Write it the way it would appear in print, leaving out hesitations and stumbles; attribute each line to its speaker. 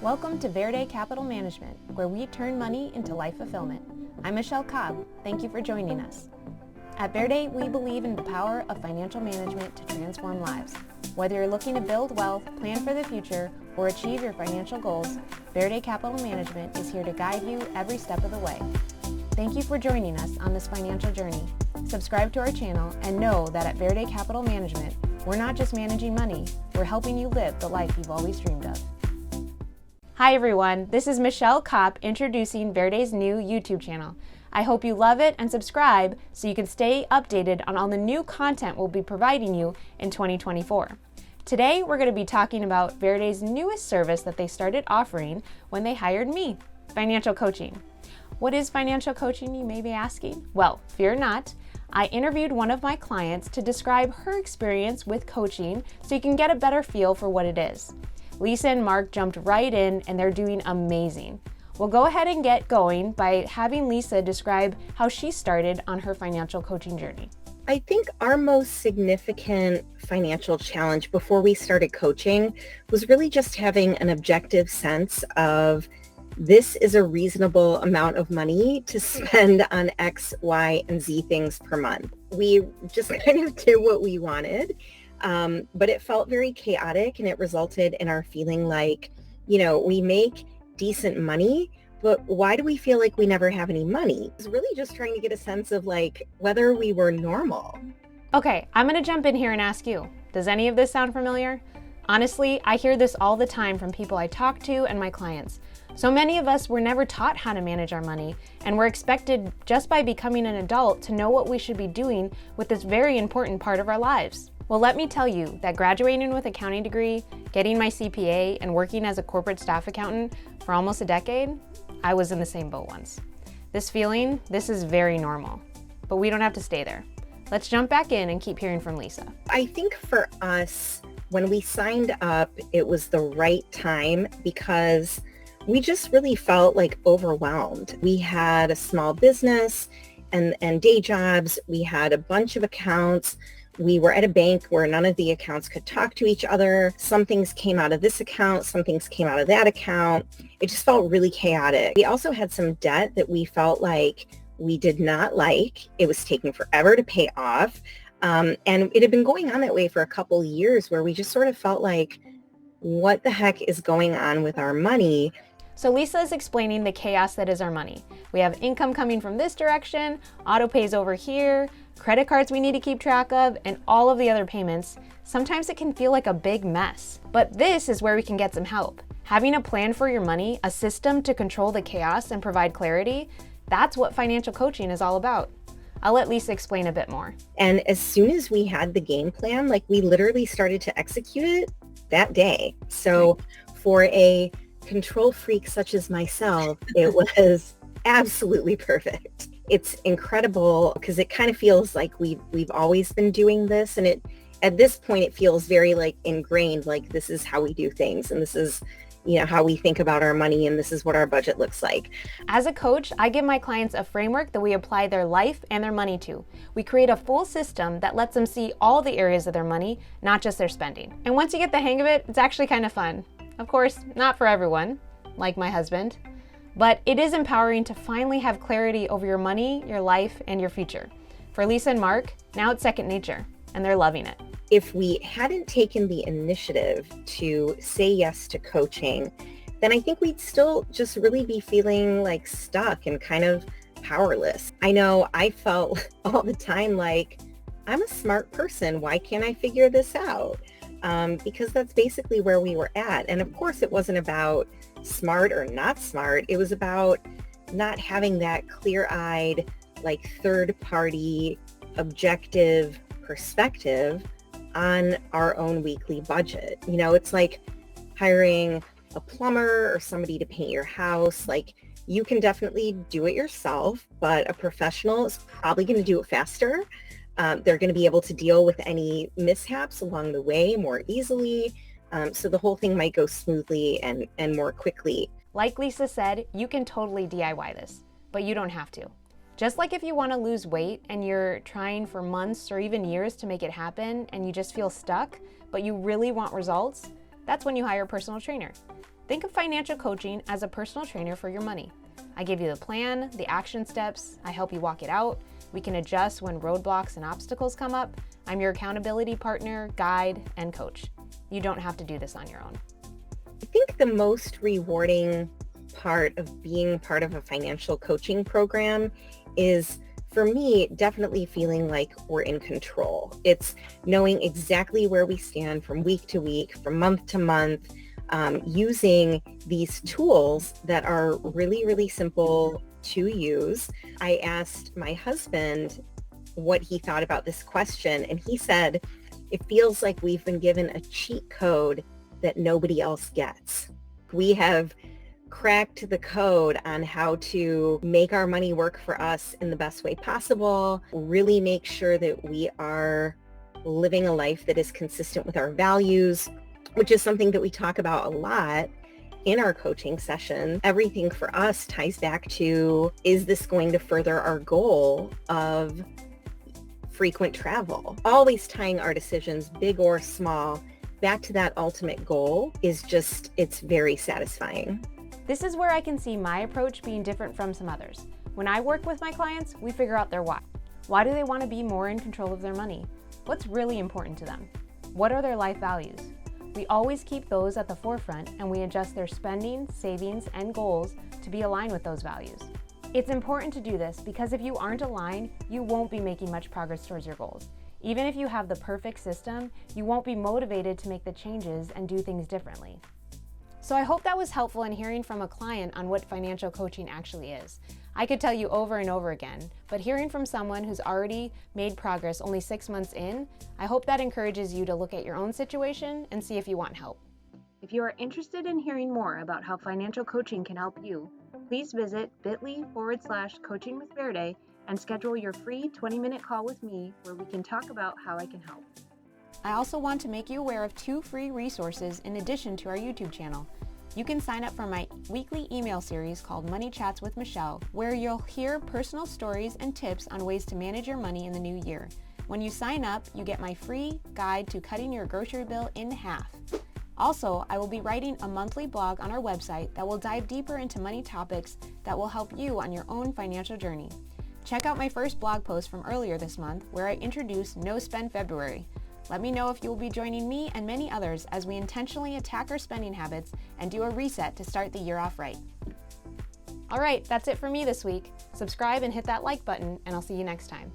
Speaker 1: Welcome to Verde Capital Management, where we turn money into life fulfillment. I'm Michelle Kopp. Thank you for joining us. At Verde, we believe in the power of financial management to transform lives. Whether you're looking to build wealth, plan for the future, or achieve your financial goals, Verde Capital Management is here to guide you every step of the way. Thank you for joining us on this financial journey. Subscribe to our channel and know that at Verde Capital Management, we're not just managing money, we're helping you live the life you've always dreamed of. Hi everyone, this is Michelle Kopp introducing Verde's new YouTube channel. I hope you love it and subscribe so you can stay updated on all the new content we'll be providing you in 2024. Today we're going to be talking about Verde's newest service that they started offering when they hired me, financial coaching. What is financial coaching, you may be asking? Well, fear not. I interviewed one of my clients to describe her experience with coaching so you can get a better feel for what it is. Lisa and Mark jumped right in and they're doing amazing. We'll go ahead and get going by having Lisa describe how she started on her financial coaching journey.
Speaker 2: I think our most significant financial challenge before we started coaching was really just having an objective sense of this is a reasonable amount of money to spend on X, Y, and Z things per month. We just kind of did what we wanted, but it felt very chaotic and it resulted in our feeling like, we make decent money, but why do we feel like we never have any money? It was really just trying to get a sense of whether we were normal.
Speaker 1: Okay, I'm going to jump in here and ask you, does any of this sound familiar? Honestly, I hear this all the time from people I talk to and my clients. So many of us were never taught how to manage our money, and we're expected just by becoming an adult to know what we should be doing with this very important part of our lives. Well, let me tell you that graduating with an accounting degree, getting my CPA, and working as a corporate staff accountant for almost a decade, I was in the same boat once. This is very normal, but we don't have to stay there. Let's jump back in and keep hearing from Lisa.
Speaker 2: I think for us, when we signed up, it was the right time because we just really felt overwhelmed. We had a small business and day jobs. We had a bunch of accounts. We were at a bank where none of the accounts could talk to each other. Some things came out of this account, some things came out of that account. It just felt really chaotic. We also had some debt that we felt like we did not like. It was taking forever to pay off. And it had been going on that way for a couple years where we just sort of felt like, what the heck is going on with our money?
Speaker 1: So Lisa is explaining the chaos that is our money. We have income coming from this direction, auto pays over here, credit cards we need to keep track of, and all of the other payments. Sometimes it can feel like a big mess. But this is where we can get some help. Having a plan for your money, a system to control the chaos and provide clarity, that's what financial coaching is all about. I'll let Lisa explain a bit more.
Speaker 2: And as soon as we had the game plan, we literally started to execute it that day. So for a control freak such as myself, it was absolutely perfect. It's incredible because it kind of feels like we've always been doing this, and at this point it feels very ingrained, this is how we do things, and this is how we think about our money, and this is what our budget looks like.
Speaker 1: As a coach, I give my clients a framework that we apply their life and their money to. We create a full system that lets them see all the areas of their money, not just their spending. And once you get the hang of it, it's actually kind of fun. Of course, not for everyone, like my husband, but it is empowering to finally have clarity over your money, your life, and your future. For Lisa and Mark, now it's second nature, and they're loving it.
Speaker 2: If we hadn't taken the initiative to say yes to coaching, then I think we'd still just really be feeling stuck and kind of powerless. I know I felt all the time I'm a smart person. Why can't I figure this out? Because that's basically where we were at. And of course, it wasn't about smart or not smart. It was about not having that clear-eyed, third-party, objective perspective on our own weekly budget. It's like hiring a plumber or somebody to paint your house. You can definitely do it yourself, but a professional is probably going to do it faster. They're going to be able to deal with any mishaps along the way more easily. So the whole thing might go smoothly and more quickly.
Speaker 1: Like Lisa said, you can totally DIY this, but you don't have to. Just like if you want to lose weight and you're trying for months or even years to make it happen and you just feel stuck, but you really want results, that's when you hire a personal trainer. Think of financial coaching as a personal trainer for your money. I give you the plan, the action steps, I help you walk it out. We can adjust when roadblocks and obstacles come up. I'm your accountability partner, guide, and coach. You don't have to do this on your own.
Speaker 2: I think the most rewarding part of being part of a financial coaching program is, for me, definitely feeling like we're in control. It's knowing exactly where we stand from week to week, from month to month, using these tools that are really, really simple to use. I asked my husband what he thought about this question, and he said, it feels like we've been given a cheat code that nobody else gets. We have cracked the code on how to make our money work for us in the best way possible, really make sure that we are living a life that is consistent with our values, which is something that we talk about a lot in our coaching session. Everything for us ties back to, is this going to further our goal of frequent travel? Always tying our decisions, big or small, back to that ultimate goal is just, it's very satisfying.
Speaker 1: This is where I can see my approach being different from some others. When I work with my clients, we figure out their why. Why do they want to be more in control of their money? What's really important to them? What are their life values? We always keep those at the forefront, and we adjust their spending, savings, and goals to be aligned with those values. It's important to do this because if you aren't aligned, you won't be making much progress towards your goals. Even if you have the perfect system, you won't be motivated to make the changes and do things differently. So I hope that was helpful in hearing from a client on what financial coaching actually is. I could tell you over and over again, but hearing from someone who's already made progress only 6 months in, I hope that encourages you to look at your own situation and see if you want help. If you are interested in hearing more about how financial coaching can help you, please visit bit.ly/coaching with Verde and schedule your free 20-minute call with me where we can talk about how I can help. I also want to make you aware of 2 free resources in addition to our YouTube channel. You can sign up for my weekly email series called Money Chats with Michelle, where you'll hear personal stories and tips on ways to manage your money in the new year. When you sign up, you get my free guide to cutting your grocery bill in half. Also, I will be writing a monthly blog on our website that will dive deeper into money topics that will help you on your own financial journey. Check out my first blog post from earlier this month where I introduced No Spend February. Let me know if you will be joining me and many others as we intentionally attack our spending habits and do a reset to start the year off right. All right, that's it for me this week. Subscribe and hit that like button, and I'll see you next time.